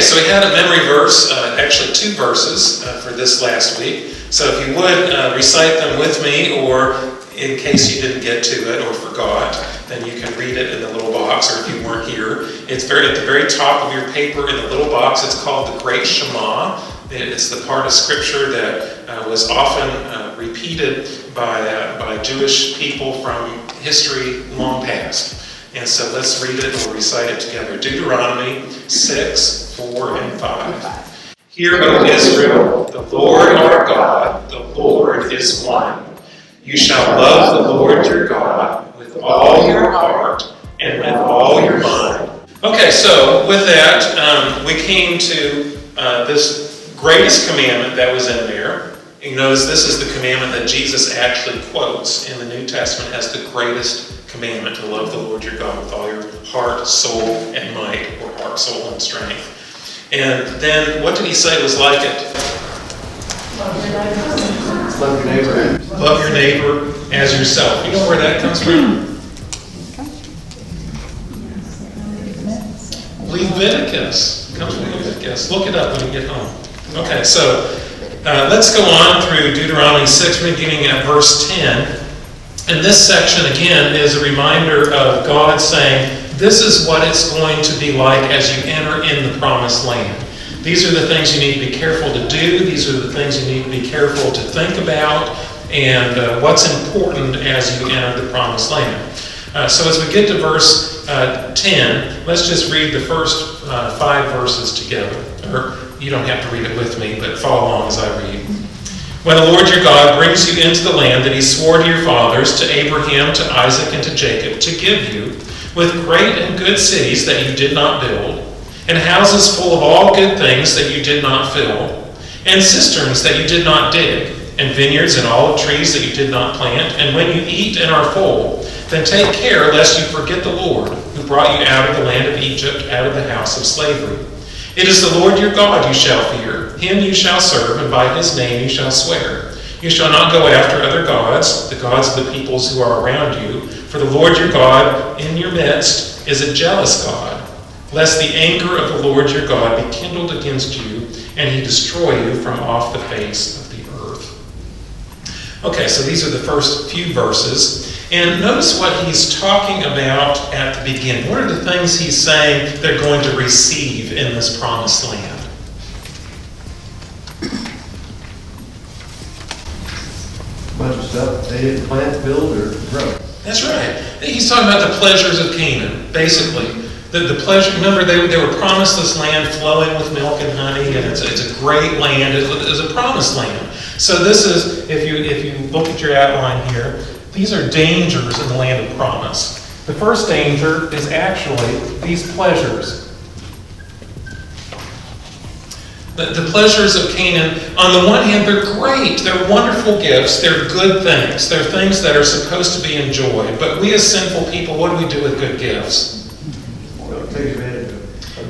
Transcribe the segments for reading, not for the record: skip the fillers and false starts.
Okay, so we had a memory verse, actually 2 verses for this last week. So if you would recite them with me, or in case you didn't get to it or forgot, then you can read it in the little box, or if you weren't here. It's at the very top of your paper in the little box. It's called the Great Shema. It's the part of Scripture that was often repeated by Jewish people from history long past. And so let's read it and we'll recite it together. Deuteronomy 6, 4, and 5. Hear, O Israel, the Lord our God, the Lord is one. You shall love the Lord your God with all your heart and with all your mind. Okay, so with that, we came to this greatest commandment that was in there. You notice this is the commandment that Jesus actually quotes in the New Testament as the greatest commandment, to love the Lord your God with all your heart, soul, and might, or heart, soul, and strength. And then, what did he say was like it? Love your neighbor. Love your neighbor as yourself. You know where that comes from? Leviticus. It comes from Leviticus. Look it up when you get home. Okay, so let's go on through Deuteronomy 6, beginning at verse 10. And this section, again, is a reminder of God saying, this is what it's going to be like as you enter in the promised land. These are the things you need to be careful to do. These are the things you need to be careful to think about, and what's important as you enter the promised land. So as we get to verse 10, let's just read the first 5 verses together. Or you don't have to read it with me, but follow along as I read. When the Lord your God brings you into the land that he swore to your fathers, to Abraham, to Isaac, and to Jacob, to give you, with great and good cities that you did not build, and houses full of all good things that you did not fill, and cisterns that you did not dig, and vineyards and olive trees that you did not plant, and when you eat and are full, then take care lest you forget the Lord, who brought you out of the land of Egypt, out of the house of slavery. It is the Lord your God you shall fear. Him you shall serve, and by his name you shall swear. You shall not go after other gods, the gods of the peoples who are around you, for the Lord your God in your midst is a jealous God, lest the anger of the Lord your God be kindled against you, and he destroy you from off the face of the earth. Okay, so these are the first few verses. And notice what he's talking about at the beginning. What are the things he's saying they're going to receive in this promised land? A bunch of stuff they didn't plant, build, or grow. That's right. He's talking about the pleasures of Canaan, basically. The pleasure. Remember, they were promised this land flowing with milk and honey, and it's a great land. It's a promised land. So this is, if you look at your outline here, these are dangers in the land of promise. The first danger is actually these pleasures. The pleasures of Canaan, on the one hand, they're great. They're wonderful gifts. They're good things. They're things that are supposed to be enjoyed. But we as sinful people, what do we do with good gifts?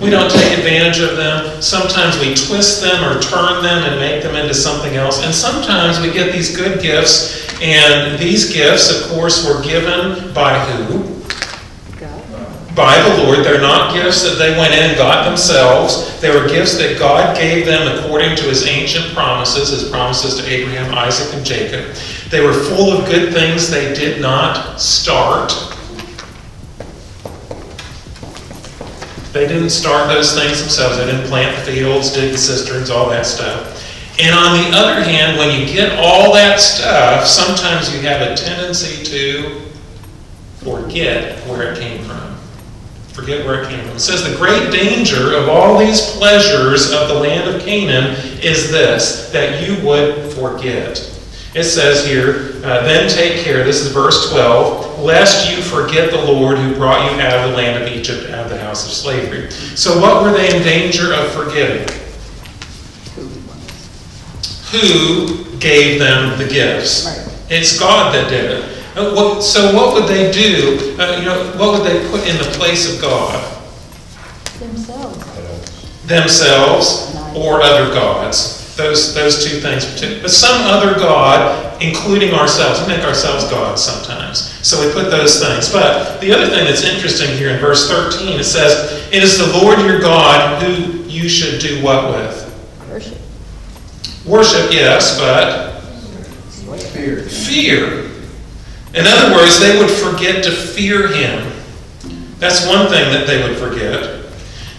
We don't take advantage of them. Sometimes we twist them or turn them and make them into something else. And sometimes we get these good gifts, and these gifts, of course, were given by who? God. By the Lord. They're not gifts that they went in and got themselves. They were gifts that God gave them according to his ancient promises, his promises to Abraham, Isaac, and Jacob. They were full of good things they did not start. They didn't start those things themselves. They didn't plant the fields, dig the cisterns, all that stuff. And on the other hand, when you get all that stuff, sometimes you have a tendency to forget where it came from. Forget where it came from. It says the great danger of all these pleasures of the land of Canaan is this, that you would forget. It says here, then take care, this is verse 12, lest you forget the Lord who brought you out of the land of Egypt, out of the house of slavery. So what were they in danger of forgetting? Who gave them the gifts? Right. It's God that did it. So what would they do? What would they put in the place of God? Themselves or other gods. Those two things. But some other God, including ourselves. We make ourselves gods sometimes. So we put those things. But the other thing that's interesting here in verse 13, it says, it is the Lord your God who you should do what with? Worship. Worship, yes, but Fear. fear. In other words, they would forget to fear him. That's one thing that they would forget.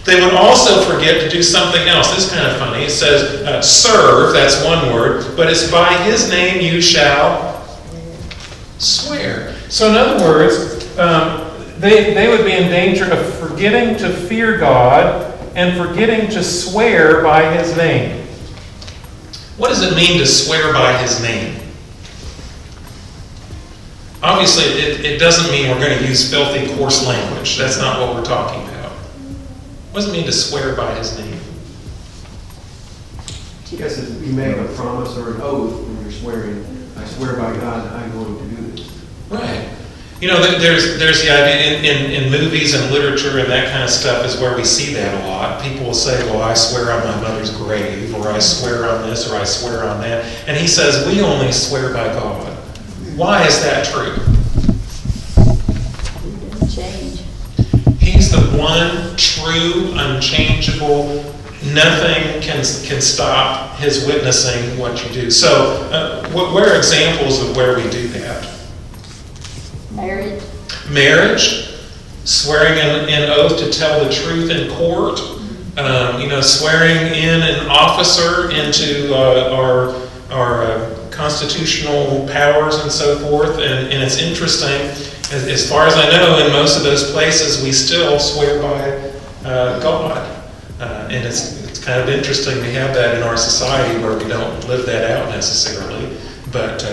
They would also forget to do something else. This is kind of funny. It says, serve, that's one word, but it's by his name you shall swear. So in other words, they would be in danger of forgetting to fear God and forgetting to swear by his name. What does it mean to swear by his name? Obviously, it doesn't mean we're going to use filthy, coarse language. That's not what we're talking about. What does it mean to swear by his name? I guess you make a promise or an oath when you're swearing. I swear by God I'm going to do this. Right. You know, there's the idea in movies and literature and that kind of stuff is where we see that a lot. People will say, well, I swear on my mother's grave, or I swear on this, or I swear on that. And he says, we only swear by God. Why is that true? He doesn't change. He's the one true, unchangeable, nothing can stop his witnessing what you do. So, what are examples of where we do that? Marriage. Marriage, swearing an oath to tell the truth in court, swearing in an officer into our constitutional powers and so forth. And it's interesting, as far as I know, in most of those places we still swear by God. And it's kind of interesting to have that in our society where we don't live that out necessarily. But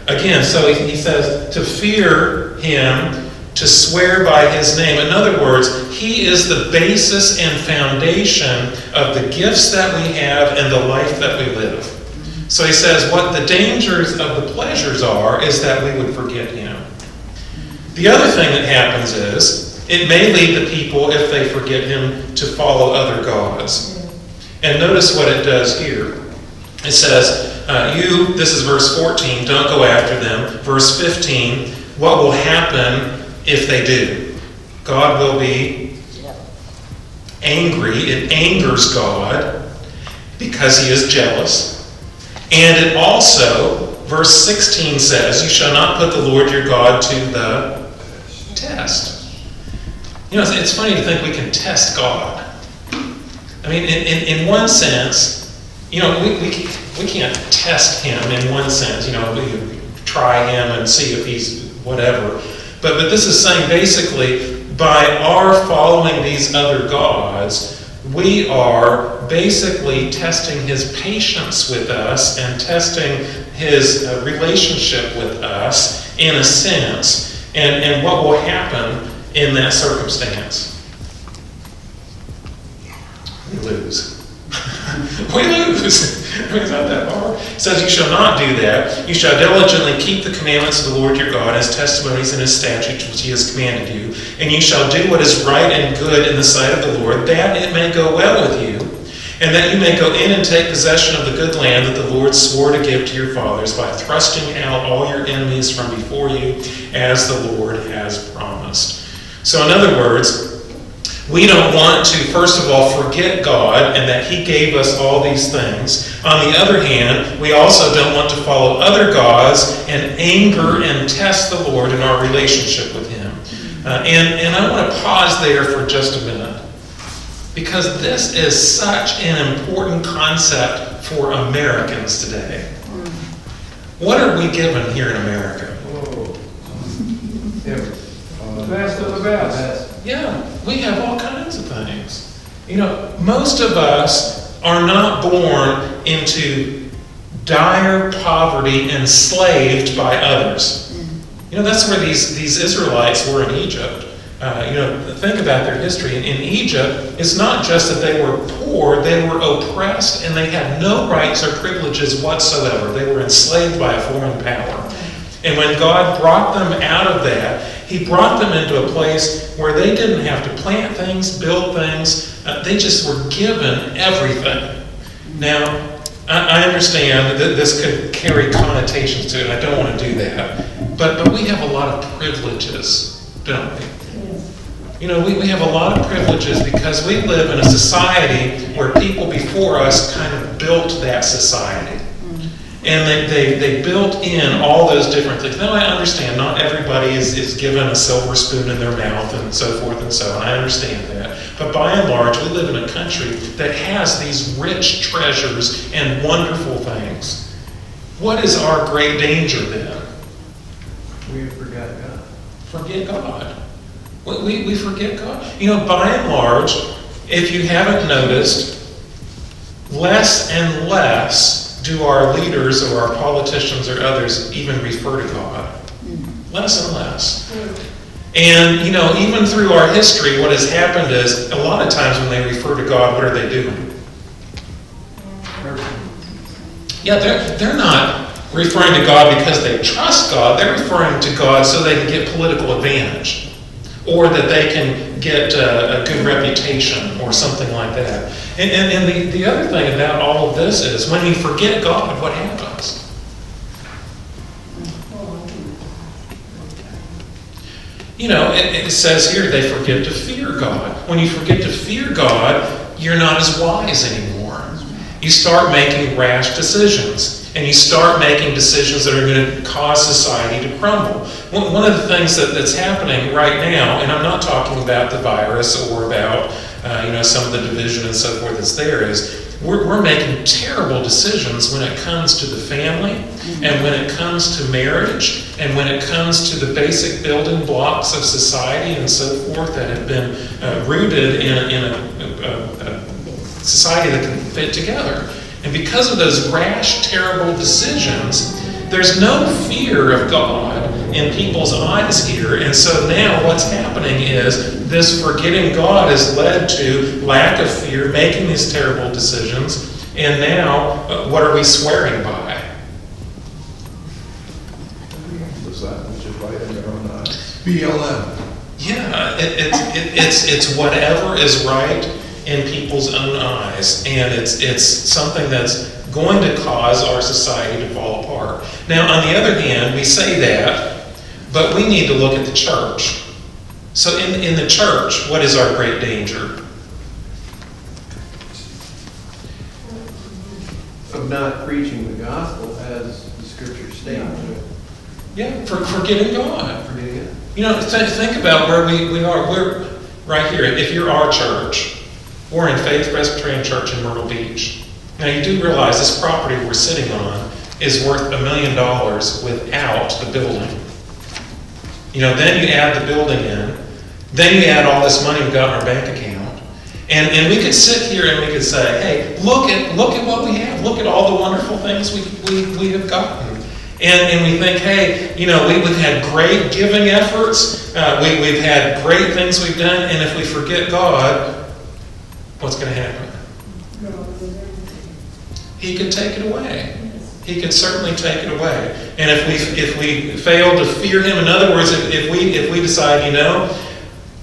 again, so he says to fear him, to swear by his name. In other words, he is the basis and foundation of the gifts that we have and the life that we live. So he says what the dangers of the pleasures are is that we would forget him. The other thing that happens is it may lead the people, if they forget him, to follow other gods. And notice what it does here. It says, this is verse 14, don't go after them. Verse 15, what will happen if they do? God will be angry. It angers God because he is jealous. And it also, verse 16 says, you shall not put the Lord your God to the test. You know, it's funny to think we can test God. I mean, in one sense, you know, we can't test him in one sense. You know, we can try him and see if he's whatever. But this is saying basically, by our following these other gods, we are basically testing his patience with us and testing his relationship with us in a sense. And what will happen in that circumstance? We lose. We lose. I mean, it's not that hard. It says, you shall not do that. You shall diligently keep the commandments of the Lord your God, his testimonies and his statutes which he has commanded you. And you shall do what is right and good in the sight of the Lord, that it may go well with you, and that you may go in and take possession of the good land that the Lord swore to give to your fathers by thrusting out all your enemies from before you, as the Lord has promised. So in other words, we don't want to, first of all, forget God and that he gave us all these things. On the other hand, we also don't want to follow other gods and anger and test the Lord in our relationship with him. And I want to pause there for just a minute, because this is such an important concept for Americans today. What are we given here in America? The best of the best. Yeah, we have all kinds of things. You know, most of us are not born into dire poverty, enslaved by others. You know, that's where these Israelites were in Egypt. Think about their history. In Egypt, it's not just that they were poor, they were oppressed, and they had no rights or privileges whatsoever. They were enslaved by a foreign power. And when God brought them out of that, he brought them into a place where they didn't have to plant things, build things. They just were given everything. Now, I understand that this could carry connotations to it, and I don't want to do that. But we have a lot of privileges, don't we? You know, we have a lot of privileges because we live in a society where people before us kind of built that society. And they built in all those different things. Now I understand not everybody is given a silver spoon in their mouth and so forth and so on. I understand that. But by and large, we live in a country that has these rich treasures and wonderful things. What is our great danger then? We forgot God. Forget God. We forget God. You know, by and large, if you haven't noticed, less and less do our leaders or our politicians or others even refer to God. Less and less. And, you know, even through our history, what has happened is a lot of times when they refer to God, what are they doing? Yeah, they're not referring to God because they trust God. They're referring to God so they can get political advantage, or that they can get a good reputation or something like that. And the other thing about all of this is when you forget God, what happens? You know, it says here they forget to fear God. When you forget to fear God, you're not as wise anymore. You start making rash decisions. And you start making decisions that are going to cause society to crumble. One of the things that's happening right now, and I'm not talking about the virus or about some of the division and so forth that's there, is we're making terrible decisions when it comes to the family, and when it comes to marriage, and when it comes to the basic building blocks of society and so forth that have been rooted in a society that can fit together. And because of those rash, terrible decisions, there's no fear of God in people's eyes here. And so now what's happening is this forgetting God has led to lack of fear, making these terrible decisions. And now, what are we swearing by? That which is right in their own eyes. BLM. Yeah, it's whatever is right in people's own eyes, and it's something that's going to cause our society to fall apart. Now, on the other hand, we say that, but we need to look at the church. So in the church, what is our great danger? Of not preaching the gospel as the scriptures state. Yeah, forgetting God. Forgetting it. You know, think about where we are. We're right here. If you're our church, we're in Faith Presbyterian Church in Myrtle Beach. Now, you do realize this property we're sitting on is worth $1 million without the building. You know, then you add the building in, then you add all this money we've got in our bank account, and we could sit here and we could say, hey, look at what we have. Look at all the wonderful things we have gotten. And we think, hey, you know, we've had great giving efforts. We've had great things we've done, and if we forget God, what's going to happen? He could take it away. He could certainly take it away. And if we fail to fear him, in other words, if we decide, you know,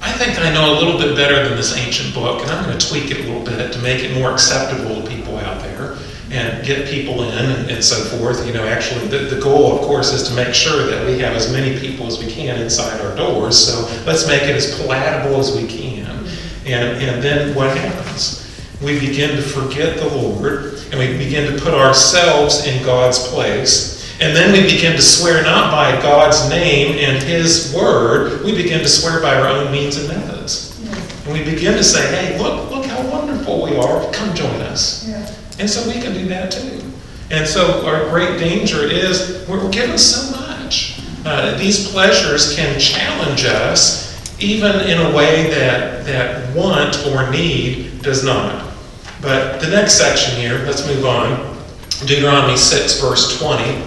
I think I know a little bit better than this ancient book, and I'm going to tweak it a little bit to make it more acceptable to people out there and get people in and so forth. You know, actually, the goal, of course, is to make sure that we have as many people as we can inside our doors. So let's make it as palatable as we can. And then what happens? We begin to forget the Lord, and we begin to put ourselves in God's place. And then we begin to swear not by God's name and his word, we begin to swear by our own means and methods. And we begin to say, hey, look how wonderful we are. Come join us. And so we can do that too. And so our great danger is we're given so much. These pleasures can challenge us even in a way that want or need does not. But the next section here, let's move on. Deuteronomy 6, verse 20.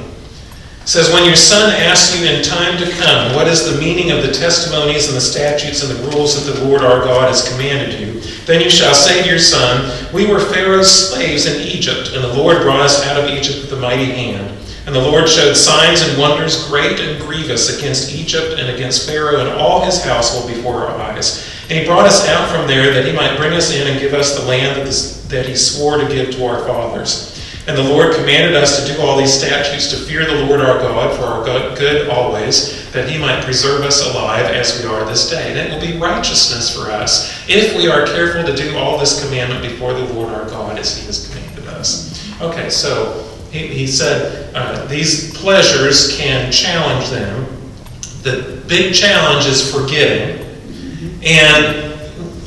Says, when your son asks you in time to come, what is the meaning of the testimonies and the statutes and the rules that the Lord our God has commanded you, then you shall say to your son, we were Pharaoh's slaves in Egypt, and the Lord brought us out of Egypt with a mighty hand. And the Lord showed signs and wonders great and grievous against Egypt and against Pharaoh and all his household before our eyes. And he brought us out from there that he might bring us in and give us the land that he swore to give to our fathers. And the Lord commanded us to do all these statutes, to fear the Lord our God for our good always, that he might preserve us alive as we are this day. And it will be righteousness for us if we are careful to do all this commandment before the Lord our God as he has commanded us. Okay, so he said these pleasures can challenge them. The big challenge is forgetting. And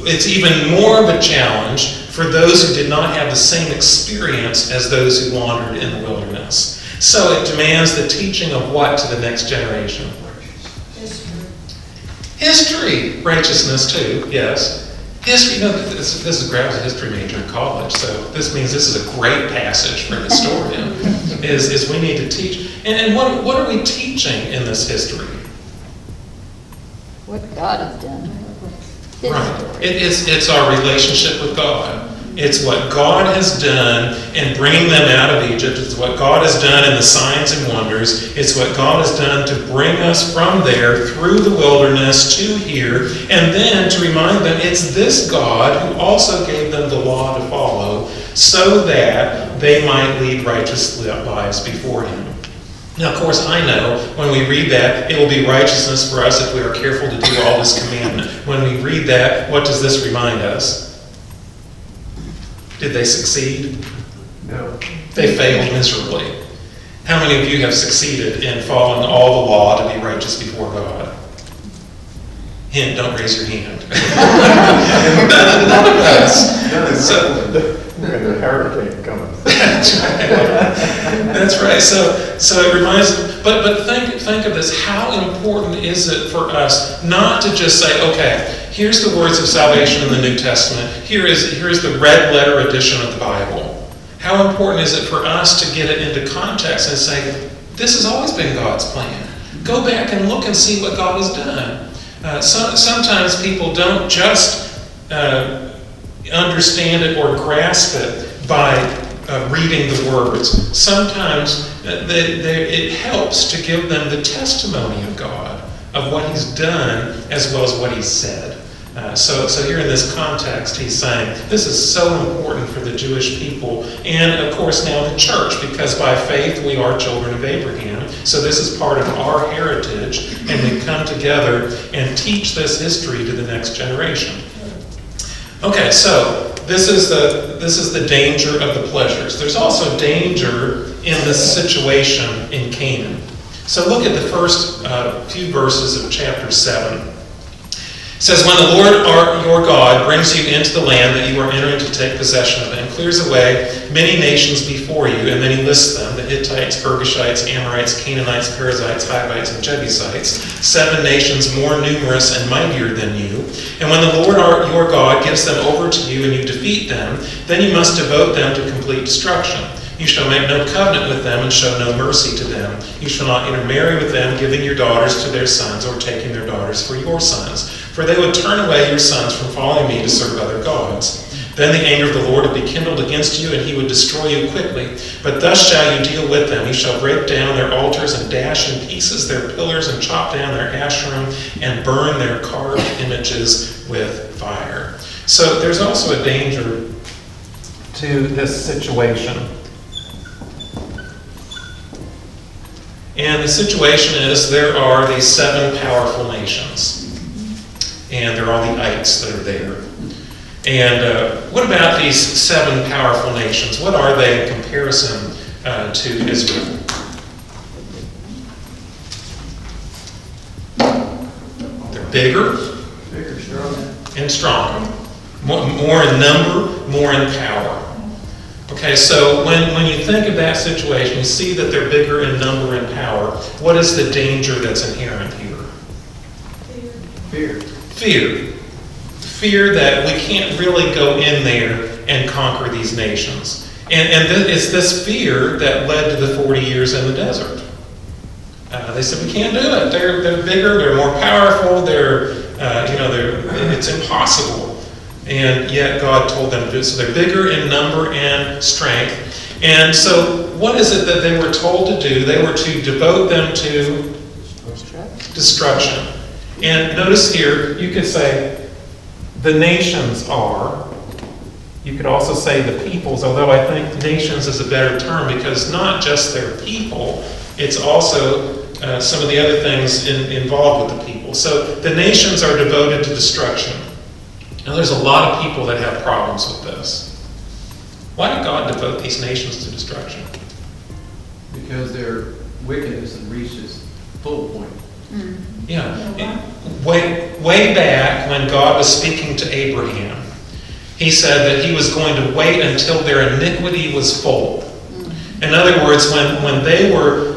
it's even more of a challenge for those who did not have the same experience as those who wandered in the wilderness. So it demands the teaching of what to the next generation? History. Righteousness too, yes. History, this is Grab's a history major in college, so this means this is a great passage for a historian, is we need to teach. And what are we teaching in this history? What God has done. His Right. story. It's our relationship with God. It's what God has done in bringing them out of Egypt. It's what God has done in the signs and wonders. It's what God has done to bring us from there through the wilderness to here. And then to remind them it's this God who also gave them the law to follow so that they might lead righteous lives before him. Now, of course, I know when we read that, it will be righteousness for us if we are careful to do all this commandment. When we read that, what does this remind us? Did they succeed? No. They failed miserably. How many of you have succeeded in following all the law to be righteous before God? Hint, don't raise your hand. None of us. So, And a hurricane coming. That's right. So it reminds them. But think of this. How important is it for us not to just say, okay, here's the words of salvation in the New Testament. Here's the red letter edition of the Bible. How important is it for us to get it into context and say, this has always been God's plan. Go back and look and see what God has done. Sometimes people don't just understand it or grasp it by reading the words. Sometimes it helps to give them the testimony of God, of what he's done as well as what he's said. So here in this context, he's saying this is so important for the Jewish people and, of course, now the church, because by faith we are children of Abraham. So this is part of our heritage, and we come together and teach this history to the next generation. Okay, so this is the danger of the pleasures. There's also danger in this situation in Canaan. So look at the first few verses of chapter 7. It says, when the Lord your God brings you into the land that you are entering to take possession of and clears away many nations before you, and then he lists them, the Hittites, Girgashites, Amorites, Canaanites, Perizzites, Hivites, and Jebusites, 7 nations more numerous and mightier than you. And when the Lord your God gives them over to you and you defeat them, then you must devote them to complete destruction. You shall make no covenant with them and show no mercy to them. You shall not intermarry with them, giving your daughters to their sons or taking their daughters for your sons. For they would turn away your sons from following me to serve other gods. Then the anger of the Lord would be kindled against you, and he would destroy you quickly. But thus shall you deal with them. You shall break down their altars and dash in pieces their pillars and chop down their Asherim and burn their carved images with fire. So there's also a danger to this situation. And the situation is there are these 7 powerful nations. And there are the ites that are there. And what about these 7 powerful nations? What are they in comparison to Israel? They're bigger and stronger. More in number, more in power. Okay, so when you think of that situation, you see that they're bigger in number and power. What is the danger that's inherent here? Fear. Fear that we can't really go in there and conquer these nations. And it's this fear that led to the 40 years in the desert. They said, we can't do it. They're bigger, they're more powerful, it's impossible. And yet God told them to do it. So they're bigger in number and strength. And so what is it that they were told to do? They were to devote them to destruction. And notice here, you could say, the nations are, You could also say the peoples, although I think nations is a better term because not just their people, it's also some of the other things involved with the people. So the nations are devoted to destruction. Now there's a lot of people that have problems with this. Why did God devote these nations to destruction? Because their wickedness had reached its full point. Yeah. Way back when God was speaking to Abraham, he said that he was going to wait until their iniquity was full. In other words, when they were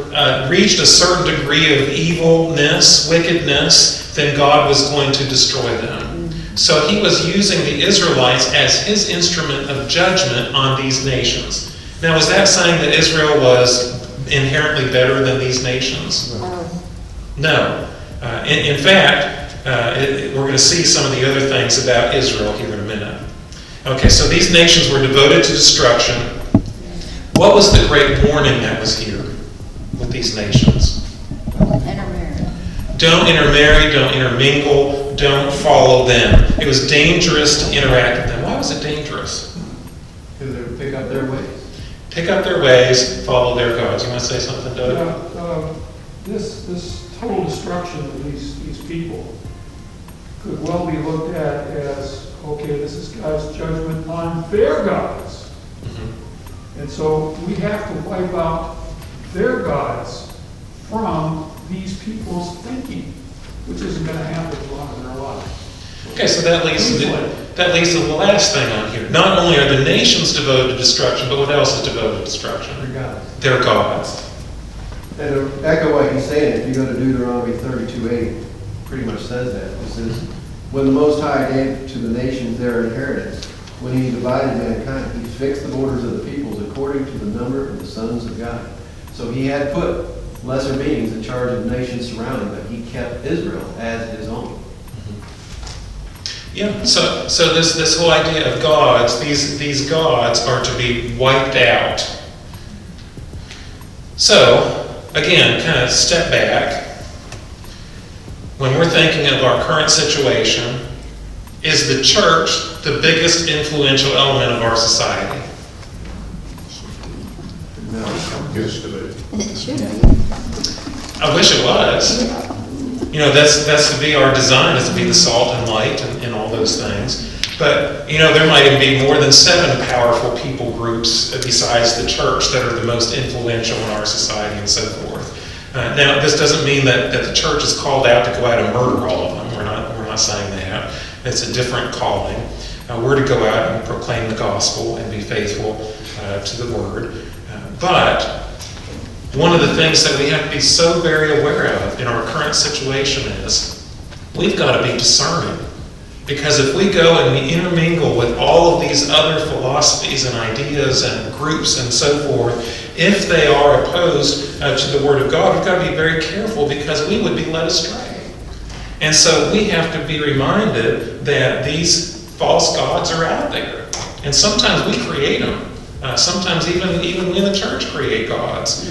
reached a certain degree of evilness, wickedness, then God was going to destroy them. So he was using the Israelites as his instrument of judgment on these nations. Now, is that saying that Israel was inherently better than these nations? No. In fact, we're going to see some of the other things about Israel here in a minute. Okay, so these nations were devoted to destruction. What was the great warning that was here with these nations? Intermarry. Don't intermarry, don't intermingle, don't follow them. It was dangerous to interact with them. Why was it dangerous? Because they would pick up their ways. Pick up their ways, follow their gods. You want to say something, Doug? Yeah, this total destruction of these people could well be looked at as, okay, this is God's judgment on their gods. Mm-hmm. And so we have to wipe out their gods from these people's thinking, which isn't going to happen as long as they're alive. Okay, so that leads to the last thing on here. Not only are the nations devoted to destruction, but what else is devoted to destruction? Their gods. Their gods. And to echo what he's saying, if you go to Deuteronomy 32:8, pretty much says that. It says, when the Most High gave to the nations their inheritance, when he divided mankind, he fixed the borders of the peoples according to the number of the sons of God. So he had put lesser beings in charge of the nations surrounding, but he kept Israel as his own. Yeah, so this whole idea of gods, these gods are to be wiped out. So, again, kind of step back. When we're thinking of our current situation, is the church the biggest influential element of our society? No. Used to be. It should be. I wish it was. You know, that's to be our design, is to be the salt and light and all those things. But, you know, there might even be more than 7 powerful people groups besides the church that are the most influential in our society and so forth. Now, this doesn't mean that the church is called out to go out and murder all of them. We're not saying that. It's a different calling. We're to go out and proclaim the gospel and be faithful to the word. But one of the things that we have to be so very aware of in our current situation is we've got to be discerning. Because if we go and we intermingle with all of these other philosophies and ideas and groups and so forth, if they are opposed to the Word of God, we've got to be very careful because we would be led astray. And so we have to be reminded that these false gods are out there. And sometimes we create them. Sometimes even we in the church create gods.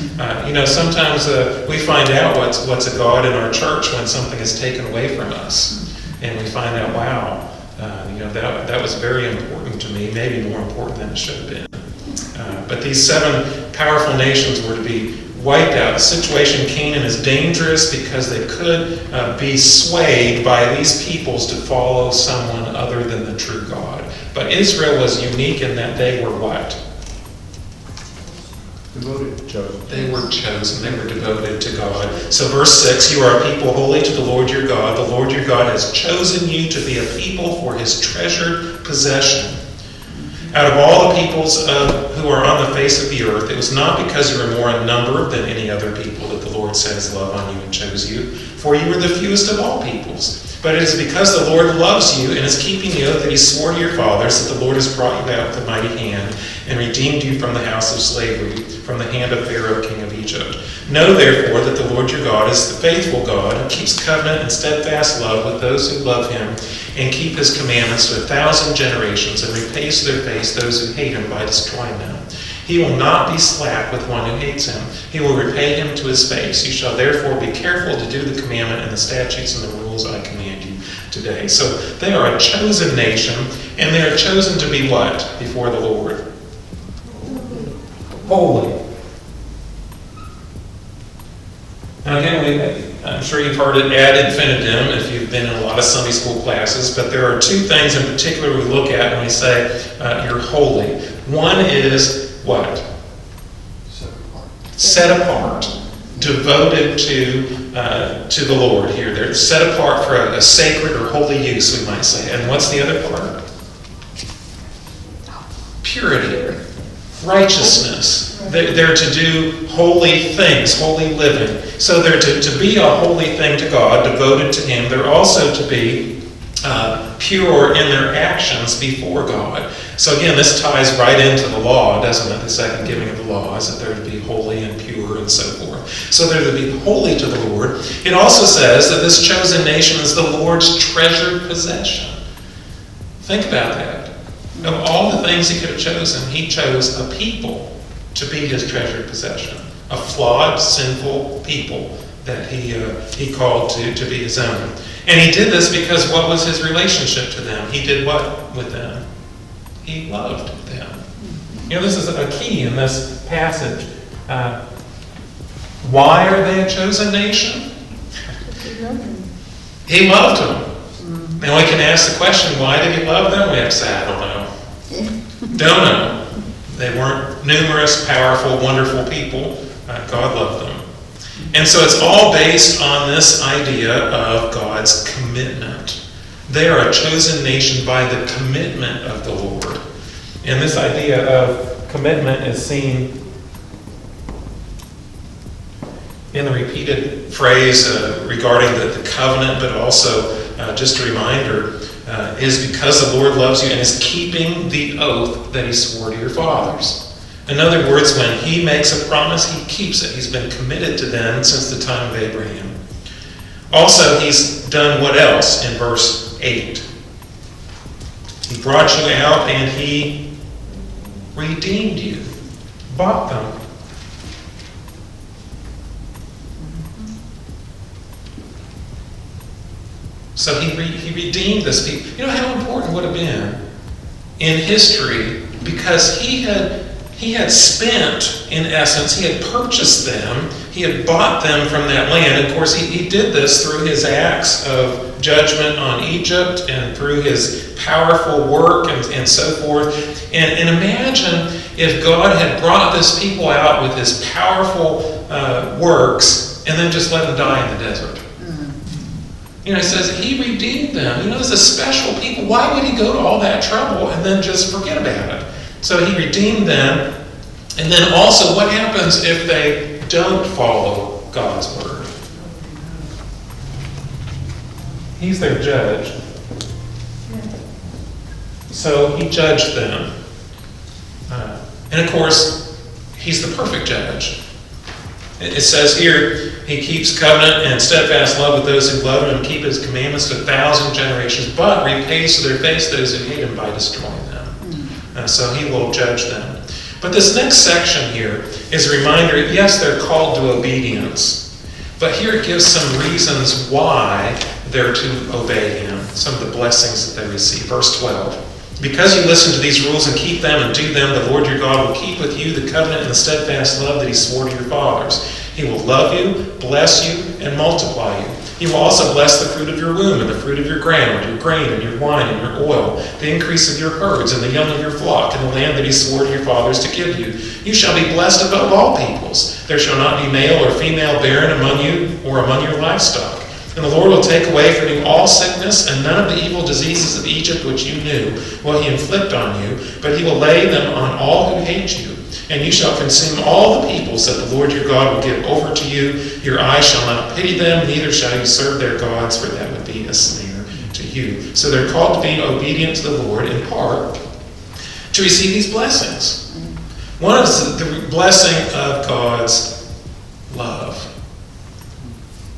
You know, sometimes we find out what's a god in our church when something is taken away from us. And we find out, wow, you know, that was very important to me, maybe more important than it should have been. But these 7 powerful nations were to be wiped out. The situation in Canaan is dangerous because they could be swayed by these peoples to follow someone other than the true God. But Israel was unique in that they were what? Devoted. Chosen. They were chosen. They were devoted to God. So verse 6, you are a people holy to the Lord your God. The Lord your God has chosen you to be a people for his treasured possession. Out of all the peoples who are on the face of the earth, it was not because you were more in number than any other people that the Lord set his love on you and chose you, for you were the fewest of all peoples. But it is because the Lord loves you and is keeping the oath that he swore to your fathers that the Lord has brought you out with a mighty hand and redeemed you from the house of slavery, from the hand of Pharaoh, king of Egypt. Know therefore that the Lord your God is the faithful God who keeps covenant and steadfast love with those who love him and keep his commandments to 1,000 generations and repays to their face those who hate him by destroying them. He will not be slack with one who hates him. He will repay him to his face. You shall therefore be careful to do the commandment and the statutes and the rules I command you today. So they are a chosen nation, and they are chosen to be what before the Lord? Holy. Now again, I'm sure you've heard it ad infinitum if you've been in a lot of Sunday school classes, but there are two things in particular we look at when we say you're holy. One is what? Set apart. Devoted to the Lord here. They're set apart for a sacred or holy use, we might say. And what's the other part? Purity. Righteousness. They're to do holy things, holy living. So they're to be a holy thing to God, devoted to Him. They're also to be pure in their actions before God. So again, this ties right into the law, doesn't it? The second giving of the law is that they're to be holy and pure and so forth. So they're to be holy to the Lord. It also says that this chosen nation is the Lord's treasured possession. Think about that. Of all the things He could have chosen, He chose a people to be His treasured possession. A flawed, sinful people that He called to be His own. And He did this because what was His relationship to them? He did what with them? He loved them. You know, this is a key in this passage. Why are they a chosen nation? He loved them. Now we can ask the question, why did He love them? We have to say, I don't know. Don't know. They weren't numerous, powerful, wonderful people. God loved them. And so it's all based on this idea of God's commitment. They are a chosen nation by the commitment of the Lord. And this idea of commitment is seen in the repeated phrase regarding the covenant, but also just a reminder, is because the Lord loves you and is keeping the oath that He swore to your fathers. In other words, when He makes a promise, He keeps it. He's been committed to them since the time of Abraham. Also, He's done what else in verse 8? He brought you out and He redeemed you, bought them. So He redeemed this people. You know how important it would have been in history, because He had spent, in essence, He had purchased them, He had bought them from that land. Of course, He did this through His acts of judgment on Egypt and through His powerful work and so forth. And imagine if God had brought this people out with His powerful works and then just let them die in the desert. You know, He says He redeemed them. You know, this is special people. Why would He go to all that trouble and then just forget about it? So He redeemed them. And then also, what happens if they don't follow God's word? He's their judge. So He judged them. And of course, He's the perfect judge. It says here, He keeps covenant and steadfast love with those who love Him and keep His commandments to 1,000 generations, but repays to their face those who hate Him by destroying them. So He will judge them. But this next section here is a reminder, yes, they're called to obedience, but here it gives some reasons why they're to obey Him, some of the blessings that they receive. Verse 12. Because you listen to these rules and keep them and do them, the Lord your God will keep with you the covenant and the steadfast love that He swore to your fathers. He will love you, bless you, and multiply you. He will also bless the fruit of your womb and the fruit of your ground, your grain and your wine and your oil, the increase of your herds and the young of your flock, in the land that He swore to your fathers to give you. You shall be blessed above all peoples. There shall not be male or female barren among you or among your livestock. And the Lord will take away from you all sickness, and none of the evil diseases of Egypt which you knew will He inflict on you, but He will lay them on all who hate you. And you shall consume all the peoples that the Lord your God will give over to you. Your eyes shall not pity them, neither shall you serve their gods, for that would be a snare to you. So they're called to be obedient to the Lord, in part, to receive these blessings. One is the blessing of God's love.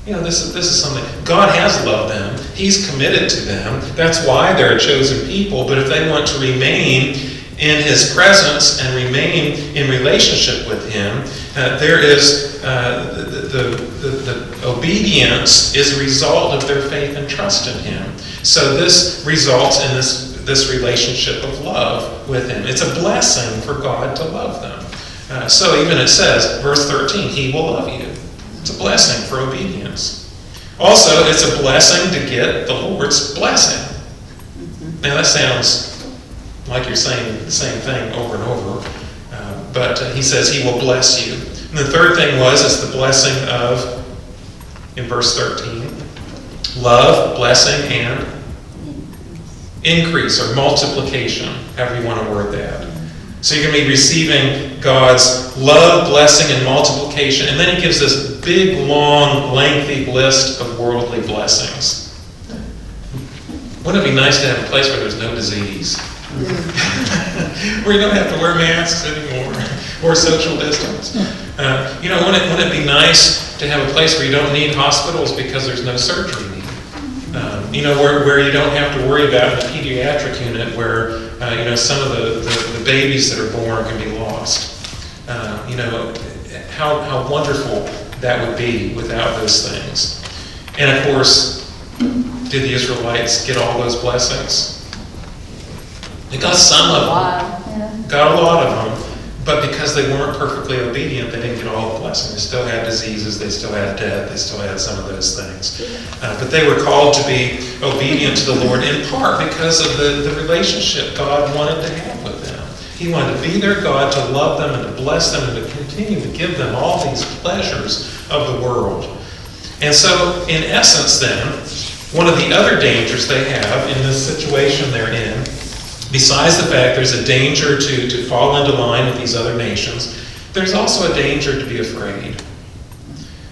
You know, this is something, God has loved them. He's committed to them. That's why they're a chosen people. But if they want to remain in his presence and remain in relationship with him, there is the obedience is a result of their faith and trust in him. So this results in this relationship of love with him. It's a blessing for God to love them. So even it says, verse 13, he will love you. It's a blessing for obedience. Also, it's a blessing to get the Lord's blessing. Now that sounds like you're saying the same thing over and over, but he says he will bless you. And the third thing is the blessing of, in verse 13, love, blessing, and increase or multiplication, however you want to word that. So you're going to be receiving God's love, blessing, and multiplication. And then he gives this big, long, lengthy list of worldly blessings. Wouldn't it be nice to have a place where there's no disease? Where you don't have to wear masks anymore or social distance. Wouldn't it be nice to have a place where you don't need hospitals because there's no surgery needed? Where you don't have to worry about in the pediatric unit where, some of the babies that are born can be lost. How wonderful that would be without those things. And of course, did the Israelites get all those blessings? They got some of them, got a lot of them, but because they weren't perfectly obedient, they didn't get all the blessings. They still had diseases, they still had death, they still had some of those things. But they were called to be obedient to the Lord in part because of the relationship God wanted to have with them. He wanted to be their God, to love them and to bless them and to continue to give them all these pleasures of the world. And so, in essence then, one of the other dangers they have in this situation they're in, besides the fact there's a danger to fall into line with these other nations, there's also a danger to be afraid.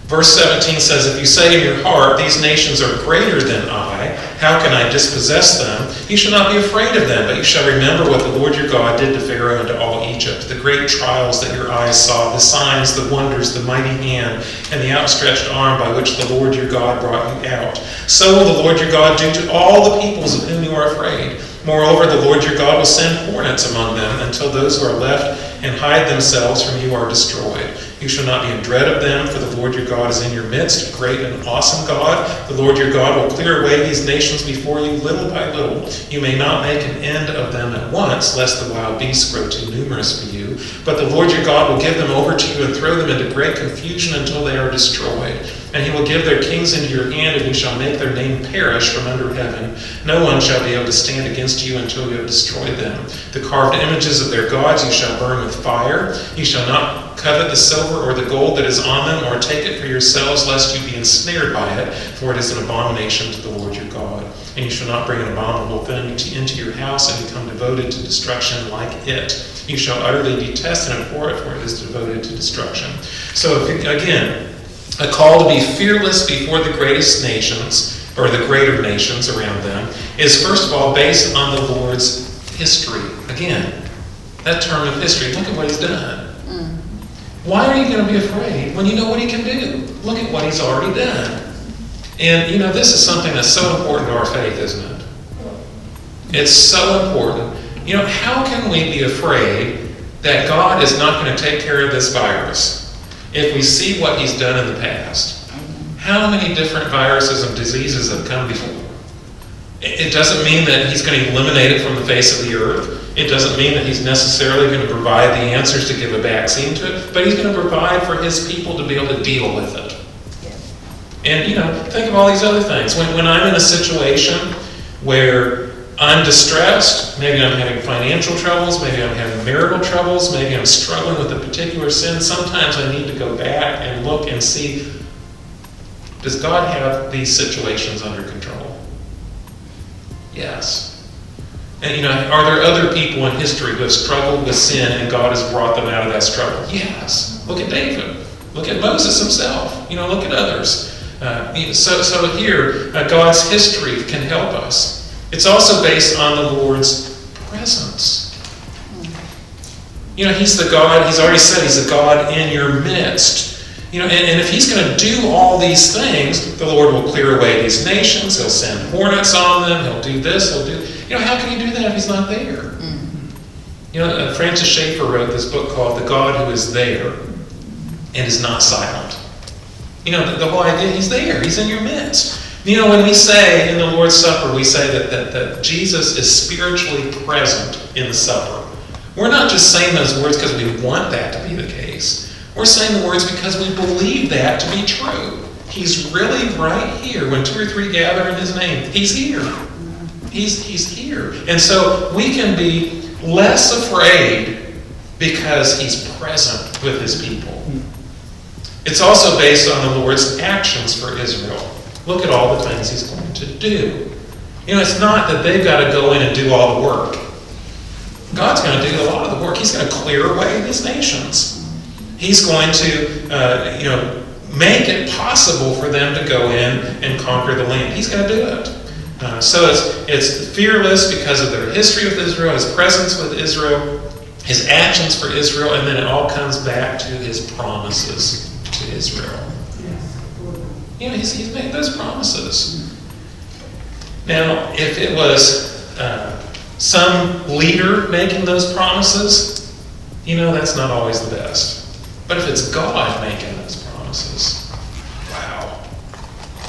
Verse 17 says, if you say in your heart, these nations are greater than I, how can I dispossess them? You shall not be afraid of them, but you shall remember what the Lord your God did to Pharaoh and to all Egypt, the great trials that your eyes saw, the signs, the wonders, the mighty hand, and the outstretched arm by which the Lord your God brought you out. So will the Lord your God do to all the peoples of whom you are afraid. Moreover, the Lord your God will send hornets among them until those who are left and hide themselves from you are destroyed. You shall not be in dread of them, for the Lord your God is in your midst, a great and awesome God. The Lord your God will clear away these nations before you little by little. You may not make an end of them at once, lest the wild beasts grow too numerous for you. But the Lord your God will give them over to you and throw them into great confusion until they are destroyed. And he will give their kings into your hand, and you shall make their name perish from under heaven. No one shall be able to stand against you until you have destroyed them. The carved images of their gods you shall burn with fire. You shall not covet the silver or the gold that is on them, or take it for yourselves, lest you be ensnared by it, for it is an abomination to the Lord your God. And you shall not bring an abominable thing into your house and become devoted to destruction like it. You shall utterly detest and abhor it, for it is devoted to destruction. So again, a call to be fearless before the greatest nations, or the greater nations around them, is first of all based on the Lord's history. Again, that term of history, look at what he's done. Why are you going to be afraid when you know what he can do? Look at what he's already done. And this is something that's so important to our faith, isn't it? It's so important. How can we be afraid that God is not going to take care of this virus if we see what he's done in the past? How many different viruses and diseases have come before? It doesn't mean that he's going to eliminate it from the face of the earth. It doesn't mean that he's necessarily going to provide the answers to give a vaccine to it, but he's going to provide for his people to be able to deal with it. And, think of all these other things. When I'm in a situation where I'm distressed, maybe I'm having financial troubles, maybe I'm having marital troubles, maybe I'm struggling with a particular sin, sometimes I need to go back and look and see, does God have these situations under control? Yes. And are there other people in history who have struggled with sin and God has brought them out of that struggle? Yes. Look at David. Look at Moses himself. Look at others. So here, God's history can help us. It's also based on the Lord's presence. He's the God, he's already said he's the God in your midst. And if he's going to do all these things, the Lord will clear away these nations, he'll send hornets on them, he'll do this, he'll do... how can he do that if he's not there? You know, Francis Schaeffer wrote this book called The God Who Is There and Is Not Silent. You know, the whole idea, he's there, he's in your midst. You know, when we say in the Lord's Supper, we say that Jesus is spiritually present in the supper. We're not just saying those words because we want that to be the case. We're saying the words because we believe that to be true. He's really right here. When 2 or 3 gather in his name, he's here. He's here. And so we can be less afraid because he's present with his people. It's also based on the Lord's actions for Israel. Look at all the things he's going to do. You know, it's not that they've got to go in and do all the work. God's going to do a lot of the work. He's going to clear away these nations. He's going to, make it possible for them to go in and conquer the land. He's going to do it. So it's fearless because of their history with Israel, his presence with Israel, his actions for Israel, and then it all comes back to his promises to Israel. You know, he's made those promises. Now, if it was some leader making those promises, you know, that's not always the best. But if it's God making those promises, wow.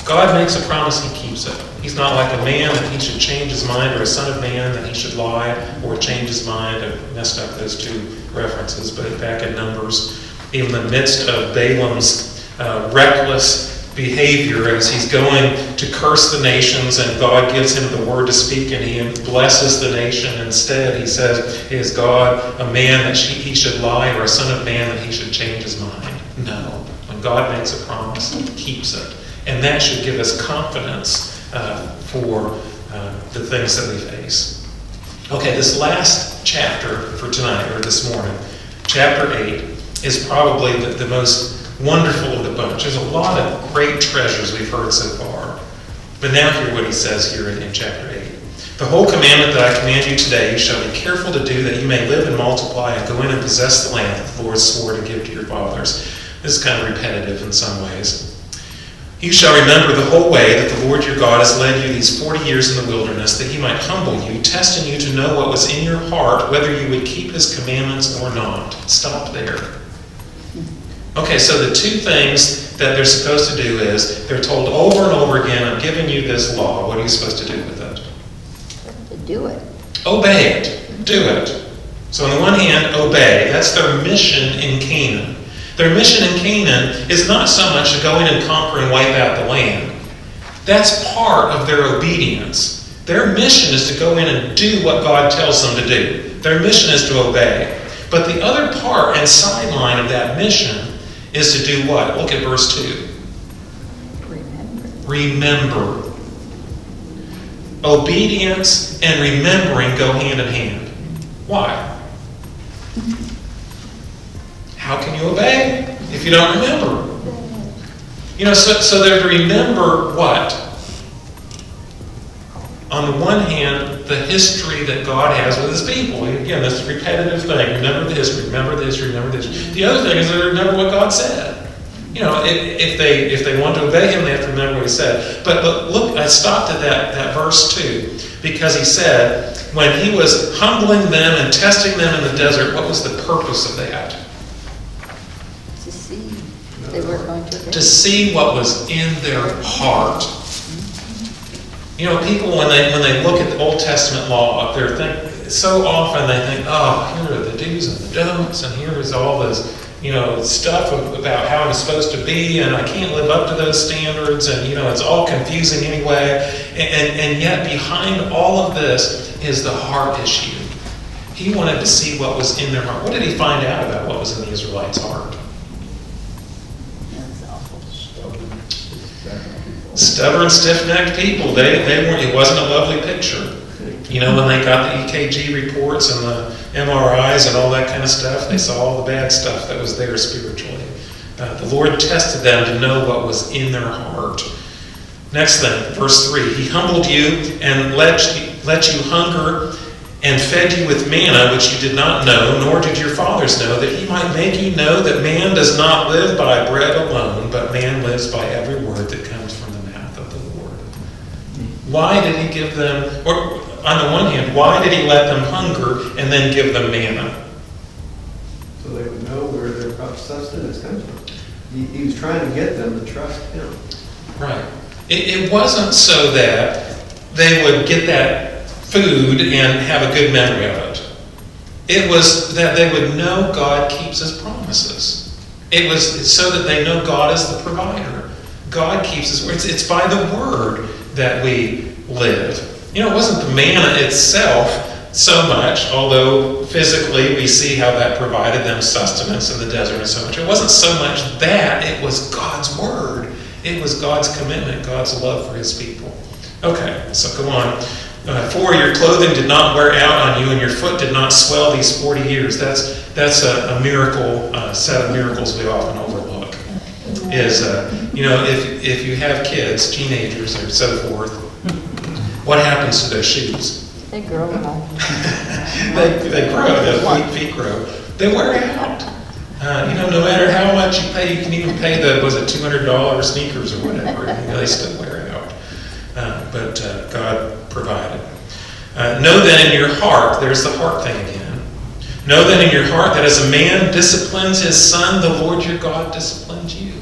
God makes a promise, he keeps it. He's not like a man that he should change his mind, or a son of man that he should lie or change his mind. I messed up those 2 references, but back in Numbers, even in the midst of Balaam's reckless behavior as he's going to curse the nations, and God gives him the word to speak, and he blesses the nation instead. He says, is God a man that he should lie, or a son of man that he should change his mind? No. When God makes a promise, he keeps it. And that should give us confidence for the things that we face. Okay, this last chapter for tonight, or this morning, chapter 8, is probably the most wonderful of the bunch. There's a lot of great treasures we've heard so far. But now hear what he says here in chapter 8. The whole commandment that I command you today, you shall be careful to do, that you may live and multiply and go in and possess the land that the Lord swore to give to your fathers. This is kind of repetitive in some ways. You shall remember the whole way that the Lord your God has led you these 40 years in the wilderness, that he might humble you, testing you to know what was in your heart, whether you would keep his commandments or not. Stop there. Okay, so the 2 things that they're supposed to do is, they're told over and over again, I'm giving you this law. What are you supposed to do with it? To do it. Obey it. Do it. So on the one hand, obey. That's their mission in Canaan. Their mission in Canaan is not so much to go in and conquer and wipe out the land. That's part of their obedience. Their mission is to go in and do what God tells them to do. Their mission is to obey. But the other part and sideline of that mission is to do what? Look at verse 2. Remember. Obedience and remembering go hand in hand. Why? How can you obey if you don't remember? You know, so they're to remember what? On the one hand, the history that God has with his people. Again, this repetitive thing. Remember the history, remember the history, remember the history. The other thing is to remember what God said. You know, if they want to obey him, they have to remember what he said. But look, I stopped at that verse 2, because he said, when he was humbling them and testing them in the desert, what was the purpose of that? To see if they were going to obey. To see what was in their heart. You know, people, when they look at the Old Testament law, they're so often they think, oh, here are the do's and the don'ts, and here is all this, stuff about how I'm supposed to be, and I can't live up to those standards, and, it's all confusing anyway. And yet behind all of this is the heart issue. He wanted to see what was in their heart. What did he find out about what was in the Israelites' heart? That's awful. Stubborn, stiff-necked people. They weren't. It wasn't a lovely picture. When they got the EKG reports and the MRIs and all that kind of stuff, they saw all the bad stuff that was there spiritually. The Lord tested them to know what was in their heart. Next thing, verse 3. He humbled you and let you hunger and fed you with manna, which you did not know, nor did your fathers know, that he might make you know that man does not live by bread alone, but man lives by every word that comes from the mouth of the Lord. Why did he give them, or on the one hand, why did he let them hunger and then give them manna? So they would know where their sustenance comes from. He was trying to get them to trust him. Right. It wasn't so that they would get that food and have a good memory of it. It was that they would know God keeps his promises. It was so that they know God is the provider. God keeps his word. It's by the word that we live. You know, it wasn't the manna itself so much, although physically we see how that provided them sustenance in the desert and so much. It wasn't so much that, it was God's word. It was God's commitment, God's love for his people. Okay, so go on. 4, your clothing did not wear out on you, and your foot did not swell these 40 years. That's a miracle, set of miracles we often overlook. Is, if you have kids, teenagers, or so forth, what happens to their shoes? They grow out. they grow, their feet grow. They wear out. No matter how much you pay, you can even pay the, was it $200 sneakers or whatever, they still wear out. But God provided. Know that in your heart, there's the heart thing again. Know that in your heart that as a man disciplines his son, the Lord your God disciplines you.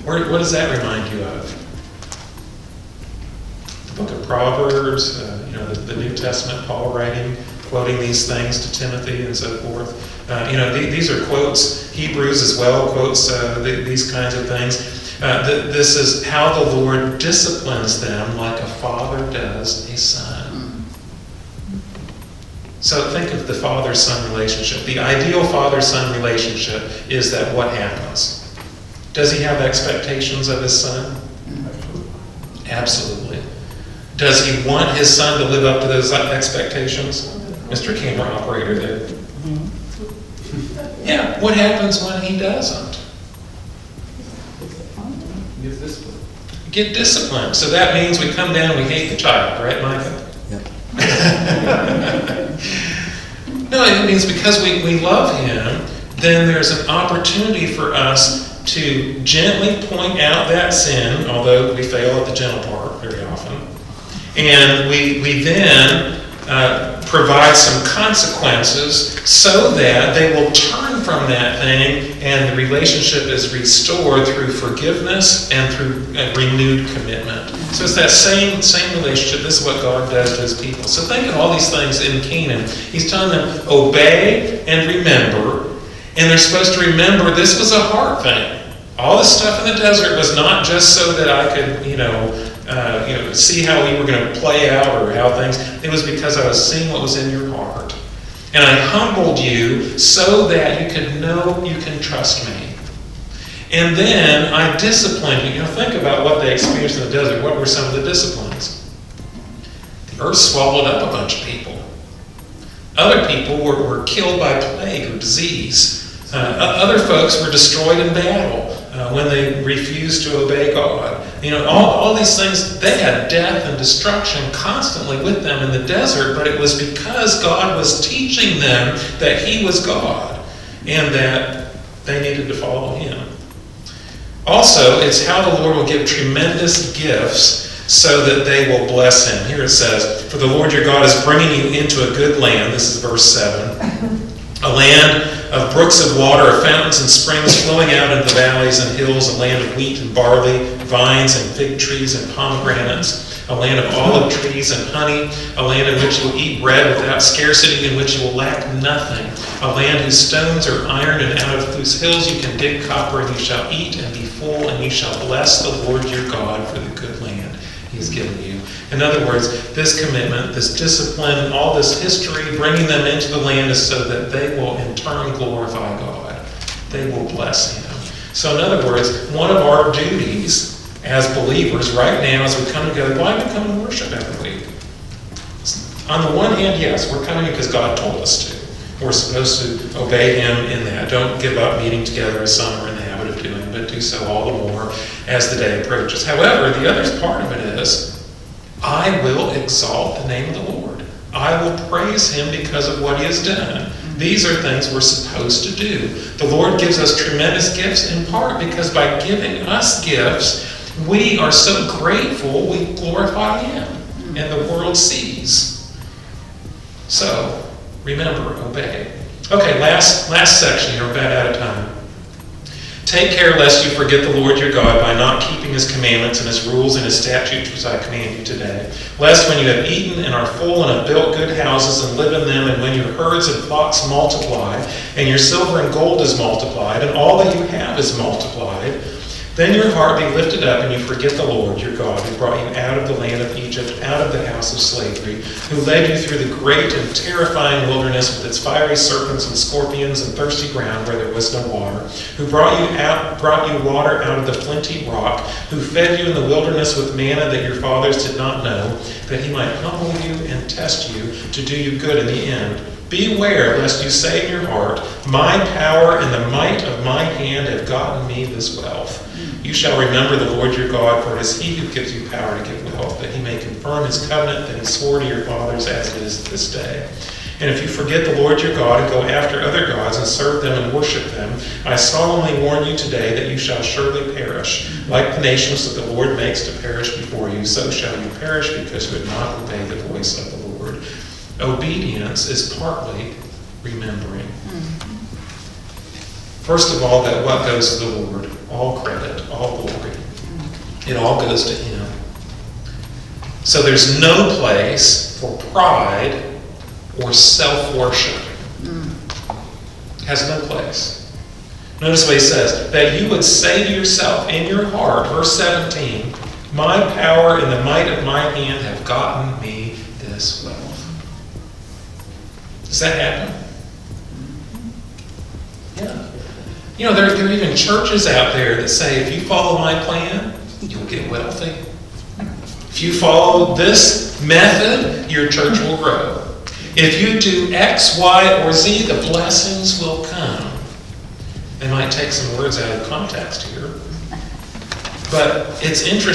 What does that remind you of? The book of Proverbs, the New Testament, Paul writing, quoting these things to Timothy and so forth. These are quotes. Hebrews as well quotes these kinds of things. This is how the Lord disciplines them like a father does a son. So think of the father-son relationship. The ideal father-son relationship is that what happens? Does he have expectations of his son? Absolutely. Does he want his son to live up to those expectations? Mr. Camera operator there. Yeah, what happens when he doesn't? Get disciplined. So that means we come down and we hate the child, right, Micah? Yep. No, it means because we love him, then there's an opportunity for us to gently point out that sin, although we fail at the gentle part very often. And we then provide some consequences so that they will turn from that thing and the relationship is restored through forgiveness and through renewed commitment. So it's that same relationship. This is what God does to his people. So think of all these things in Canaan. He's telling them, obey and remember. And they're supposed to remember this was a heart thing. All this stuff in the desert was not just so that I could, see how we were going to play out or how things. It was because I was seeing what was in your heart. And I humbled you so that you could know you can trust me. And then I disciplined you. Think about what they experienced in the desert. What were some of the disciplines? The earth swallowed up a bunch of people. Other people were killed by plague or disease. Other folks were destroyed in battle when they refused to obey God. All these things, they had death and destruction constantly with them in the desert, but it was because God was teaching them that he was God and that they needed to follow him. Also, it's how the Lord will give tremendous gifts so that they will bless him. Here it says, for the Lord your God is bringing you into a good land. This is verse 7. A land of brooks of water, of fountains and springs flowing out into the valleys and hills, a land of wheat and barley, vines and fig trees and pomegranates, a land of olive trees and honey, a land in which you will eat bread without scarcity, in which you will lack nothing, a land whose stones are iron and out of whose hills you can dig copper, and you shall eat and be full, and you shall bless the Lord your God for the good land he's given you. In other words, this commitment, this discipline, all this history, bringing them into the land is so that they will in turn glorify God. They will bless him. So in other words, one of our duties as believers right now as we come together, why do we come and worship every week? On the one hand, yes, we're coming because God told us to. We're supposed to obey him in that. Don't give up meeting together as some are in the habit of doing, but do so all the more as the day approaches. However, the other part of it is, I will exalt the name of the Lord. I will praise him because of what he has done. These are things we're supposed to do. The Lord gives us tremendous gifts in part because by giving us gifts, we are so grateful we glorify him. and the world sees. So, remember, obey. Okay, last section here, we're about out of time. Take care lest you forget the Lord your God by not keeping his commandments and his rules and his statutes which I command you today. Lest when you have eaten and are full and have built good houses and live in them, and when your herds and flocks multiply, and your silver and gold is multiplied, and all that you have is multiplied, then your heart be lifted up, and you forget the Lord your God, who brought you out of the land of Egypt, out of the house of slavery, who led you through the great and terrifying wilderness with its fiery serpents and scorpions and thirsty ground where there was no water, who brought you water out of the flinty rock, who fed you in the wilderness with manna that your fathers did not know, that he might humble you and test you to do you good in the end. Beware lest you say in your heart, my power and the might of my hand have gotten me this wealth. You shall remember the Lord your God, for it is he who gives you power to give wealth, that he may confirm his covenant that he swore to your fathers as it is this day. And if you forget the Lord your God and go after other gods and serve them and worship them, I solemnly warn you today that you shall surely perish. Like the nations that the Lord makes to perish before you, so shall you perish because you would not obey the voice of the Lord. Obedience is partly remembering. First of all, that what goes to the Lord, all credit, all glory. It all goes to him. So there's no place for pride or self-worship. Has no place. Notice what he says, that you would say to yourself in your heart, verse 17, my power and the might of my hand have gotten me this wealth. Does that happen? Yeah. You know, there are even churches out there that say, if you follow my plan, you'll get wealthy. If you follow this method, your church will grow. If you do X, Y, or Z, the blessings will come. They might take some words out of context here. But it's interesting.